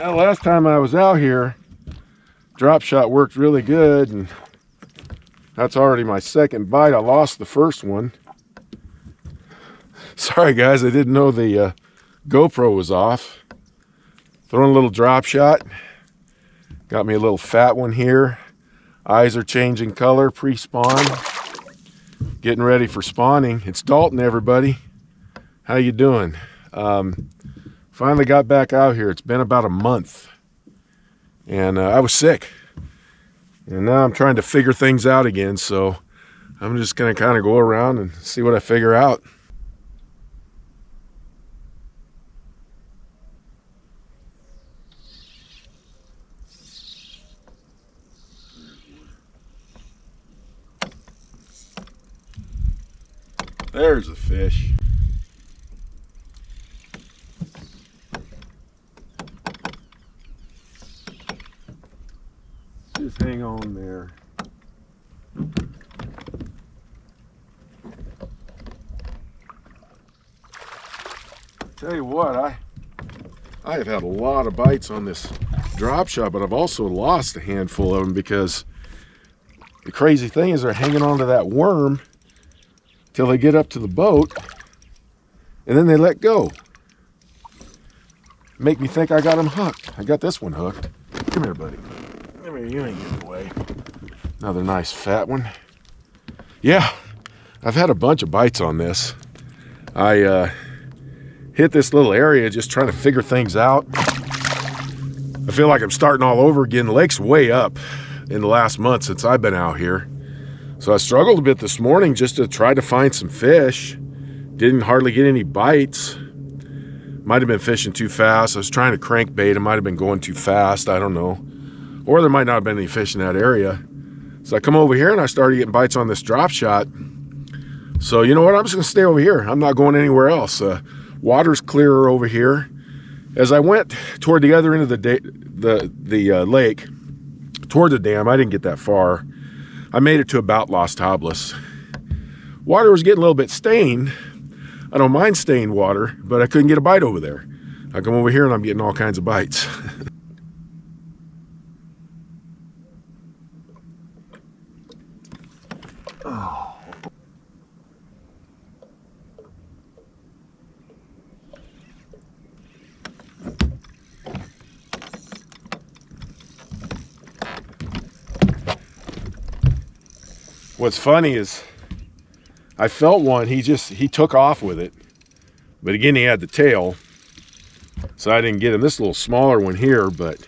Well, last time I was out here, drop shot worked really good, and that's already my second bite. I lost the first one. Sorry guys, I didn't know the GoPro was off. Throwing a little drop shot. Got me a little fat one here. Eyes are changing color, pre-spawn. Getting ready for spawning. It's Dalton, everybody. How you doing? Finally got back out here. It's been about a month. And I was sick. And now I'm trying to figure things out again, so I'm just gonna kind of go around and see what I figure out. There's a fish. Just hang on there. Tell you what, I have had a lot of bites on this drop shot, but I've also lost a handful of them because the crazy thing is they're hanging on to that worm till they get up to the boat, and then they let go. Make me think I got them hooked. I got this one hooked. Come here, buddy. Come here, you ain't getting away. Another nice fat one. Yeah, I've had a bunch of bites on this. I hit this little area just trying to figure things out. I feel like I'm starting all over again. The lake's way up in the last month since I've been out here. So I struggled a bit this morning just to try to find some fish. Didn't hardly get any bites. Might have been fishing too fast. I was trying to crank bait. It might have been going too fast. I don't know. Or there might not have been any fish in that area. So I come over here and I started getting bites on this drop shot. So you know what? I'm just going to stay over here. I'm not going anywhere else. Water's clearer over here. As I went toward the other end of the lake, toward the dam, I didn't get that far. I made it to about Las Tablas. Water was getting a little bit stained. I don't mind stained water, but I couldn't get a bite over there. I come over here and I'm getting all kinds of bites. Oh. What's funny is I felt one, he took off with it. But again, he had the tail, so I didn't get him. This little smaller one here, but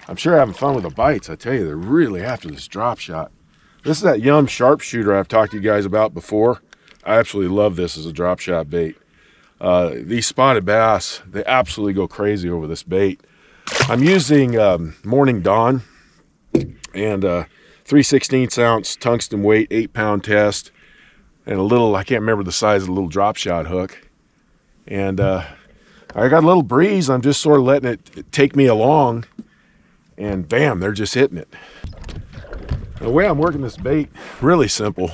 I'm sure having fun with the bites. I tell you, they're really after this drop shot. This is that Yum sharpshooter I've talked to you guys about before. I absolutely love this as a drop shot bait. These spotted bass, they absolutely go crazy over this bait. I'm using Morning Dawn and 3/16 ounce tungsten weight, 8-pound test, and a little, I can't remember the size of the little drop shot hook. And I got a little breeze. I'm just sort of letting it take me along, and bam, they're just hitting it. The way I'm working this bait, really simple.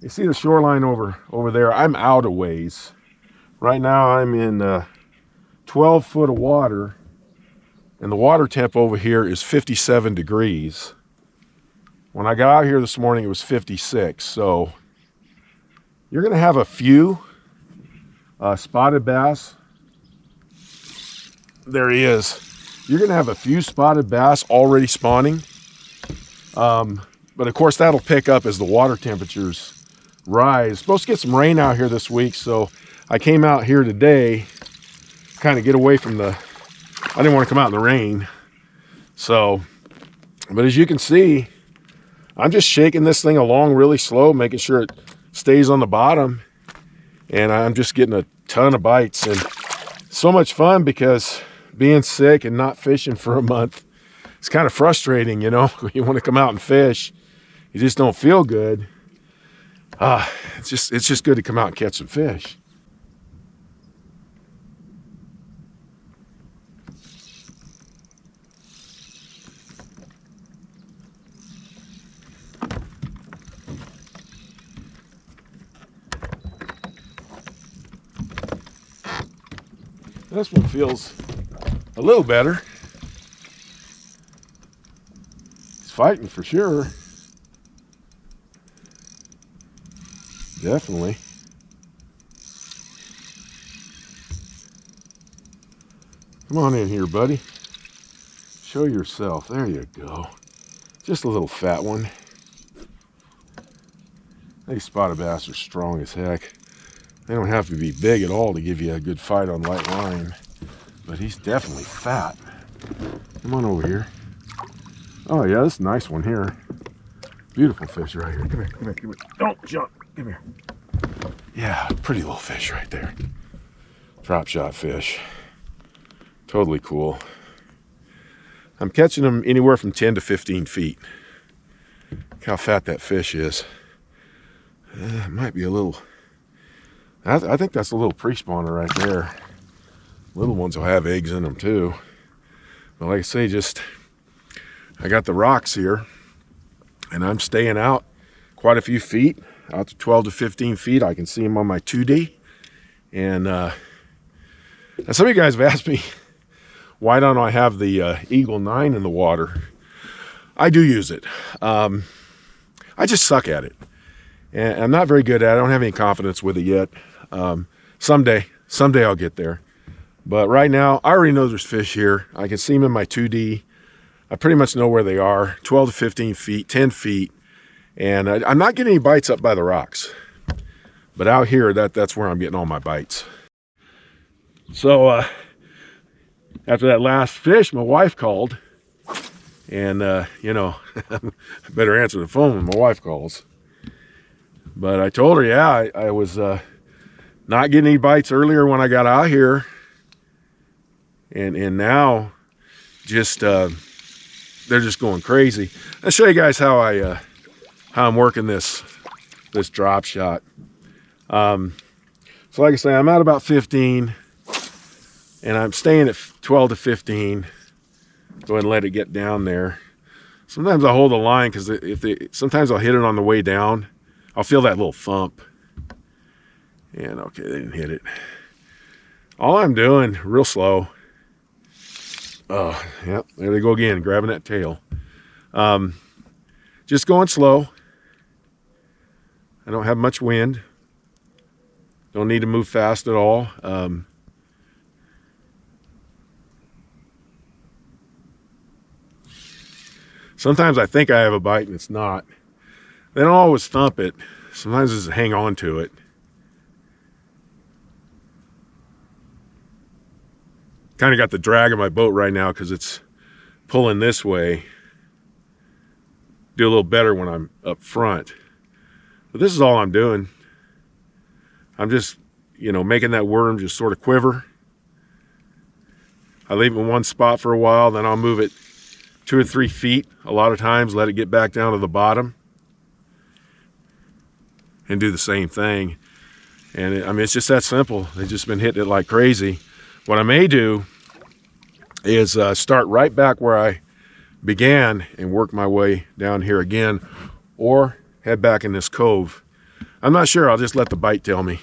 You see the shoreline over there? I'm out a ways. Right now I'm in 12 foot of water, and the water temp over here is 57 degrees. When I got out here this morning, it was 56. So you're gonna have a few spotted bass. There he is. You're gonna have a few spotted bass already spawning. But of course that'll pick up as the water temperatures rise. Supposed to get some rain out here this week, so I came out here today, kind of get away from I didn't want to come out in the rain. So, but as you can see, I'm just shaking this thing along really slow, making sure it stays on the bottom, and I'm just getting a ton of bites. And so much fun because being sick and not fishing for a month, it's kind of frustrating, you know. You want to come out and fish, you just don't feel good. It's just good to come out and catch some fish. This one feels A little better. He's fighting for sure. Definitely. Come on in here, buddy. Show yourself. There you go. Just a little fat one. These spotted bass are strong as heck. They don't have to be big at all to give you a good fight on light line. But he's definitely fat. Come on over here. Oh yeah, this is a nice one here. Beautiful fish right here. Come here, come here, come here. Don't jump. Come here. Yeah, pretty little fish right there. Drop shot fish. Totally cool. I'm catching them anywhere from 10 to 15 feet. Look how fat that fish is. It might be a little, I think that's a little pre-spawner right there. Little ones will have eggs in them too. But like I say, I got the rocks here and I'm staying out quite a few feet, out to 12 to 15 feet. I can see them on my 2D. And now some of you guys have asked me, why don't I have the Eagle 9 in the water? I do use it. I just suck at it. And I'm not very good at it. I don't have any confidence with it yet. Someday I'll get there. But right now, I already know there's fish here. I can see them in my 2D. I pretty much know where they are, 12 to 15 feet, 10 feet. And I'm not getting any bites up by the rocks. But out here, that's where I'm getting all my bites. So, after that last fish, my wife called, and you know, I better answer the phone when my wife calls. But I told her, yeah, I was not getting any bites earlier when I got out here, and now just they're just going crazy. I'll show you guys how I'm working this drop shot. So like I say, I'm at about 15. And I'm staying at 12 to 15. Go ahead and let it get down there. Sometimes I hold the line because sometimes I'll hit it on the way down. I'll feel that little thump. And okay, they didn't hit it. All I'm doing, real slow. Oh, yep, there they go again, grabbing that tail. Just going slow. I don't have much wind. Don't need to move fast at all. Sometimes I think I have a bite and it's not. They don't always thump it. Sometimes I just hang on to it. Kind of got the drag of my boat right now because it's pulling this way. Do a little better when I'm up front. But this is all I'm doing. I'm just, you know, making that worm just sort of quiver. I leave it in one spot for a while, then I'll move it 2 or 3 feet a lot of times, let it get back down to the bottom and do the same thing. And I mean, it's just that simple. They've just been hitting it like crazy. What I may do is start right back where I began and work my way down here again, or head back in this cove. I'm not sure. I'll just let the bite tell me.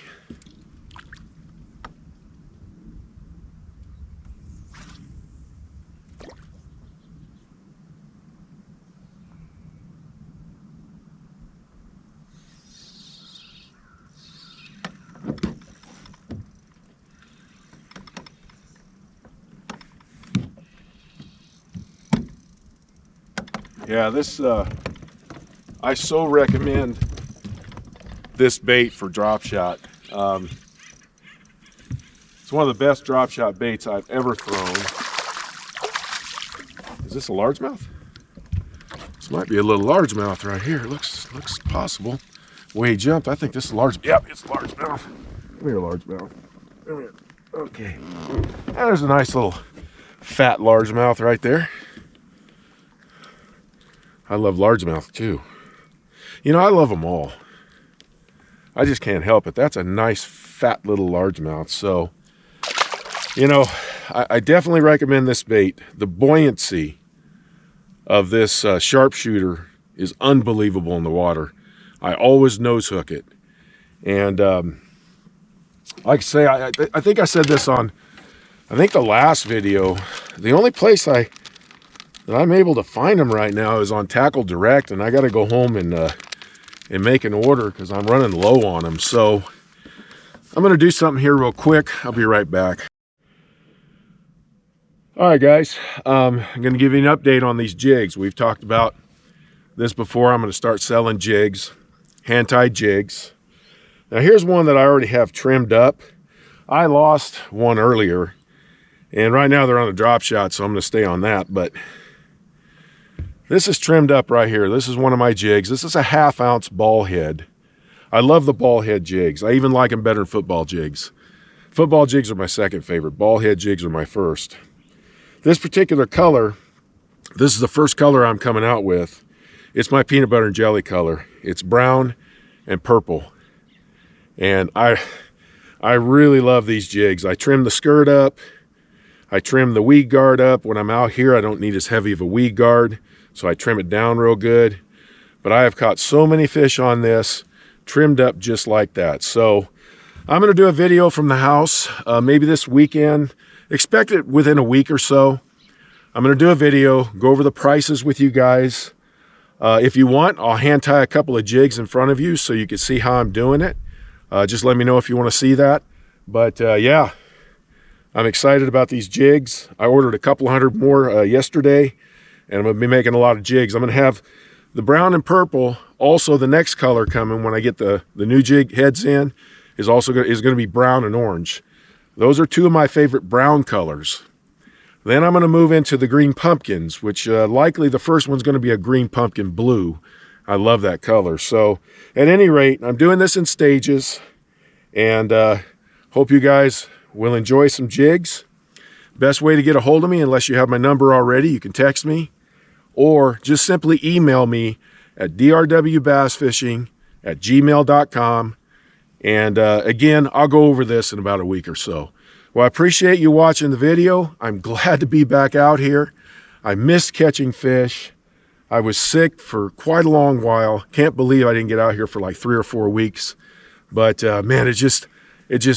Yeah, this, I so recommend this bait for drop shot. It's one of the best drop shot baits I've ever thrown. Is this a largemouth? This might be a little largemouth right here. Looks possible. The way he jumped, I think this is large. Yep, it's largemouth. Come here, largemouth. Come here. Okay. There's a nice little fat largemouth right there. I love largemouth too. You know, I love them all. I just can't help it. That's a nice fat little largemouth. So, you know, I definitely recommend this bait. The buoyancy of this sharpshooter is unbelievable in the water. I always nose hook it. And like I say, I think I said this on I think the last video, the only place that I'm able to find them right now is on Tackle Direct, and I got to go home and make an order because I'm running low on them. So I'm going to do something here real quick. I'll be right back. All right, guys, I'm going to give you an update on these jigs. We've talked about this before. I'm going to start selling jigs, hand-tied jigs. Now here's one that I already have trimmed up. I lost one earlier, and right now they're on a drop shot, so I'm going to stay on that. But this is trimmed up right here. This is one of my jigs. This is a 1/2 ounce ball head. I love the ball head jigs. I even like them better than football jigs. Football jigs are my second favorite. Ball head jigs are my first. This particular color, this is the first color I'm coming out with. It's my peanut butter and jelly color. It's brown and purple. And I really love these jigs. I trim the skirt up. I trim the weed guard up. When I'm out here, I don't need as heavy of a weed guard, so I trim it down real good. But I have caught so many fish on this, trimmed up just like that. So I'm going to do a video from the house, maybe this weekend. Expect it within a week or so. I'm going to do a video, go over the prices with you guys. If you want, I'll hand tie a couple of jigs in front of you so you can see how I'm doing it. Just let me know if you want to see that. But yeah, I'm excited about these jigs. I ordered a couple hundred more yesterday, and I'm going to be making a lot of jigs. I'm going to have the brown and purple. Also, the next color coming when I get the new jig heads in is going to be brown and orange. Those are two of my favorite brown colors. Then I'm going to move into the green pumpkins, which likely the first one's going to be a green pumpkin blue. I love that color. So at any rate, I'm doing this in stages, and hope you guys will enjoy some jigs. Best way to get a hold of me, unless you have my number already, you can text me or just simply email me at drwbassfishing@gmail.com. And again, I'll go over this in about a week or so. Well, I appreciate you watching the video. I'm glad to be back out here. I missed catching fish. I was sick for quite a long while. Can't believe I didn't get out here for like 3 or 4 weeks. But man, it just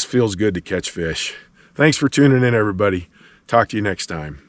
feels good to catch fish. Thanks for tuning in, everybody. Talk to you next time.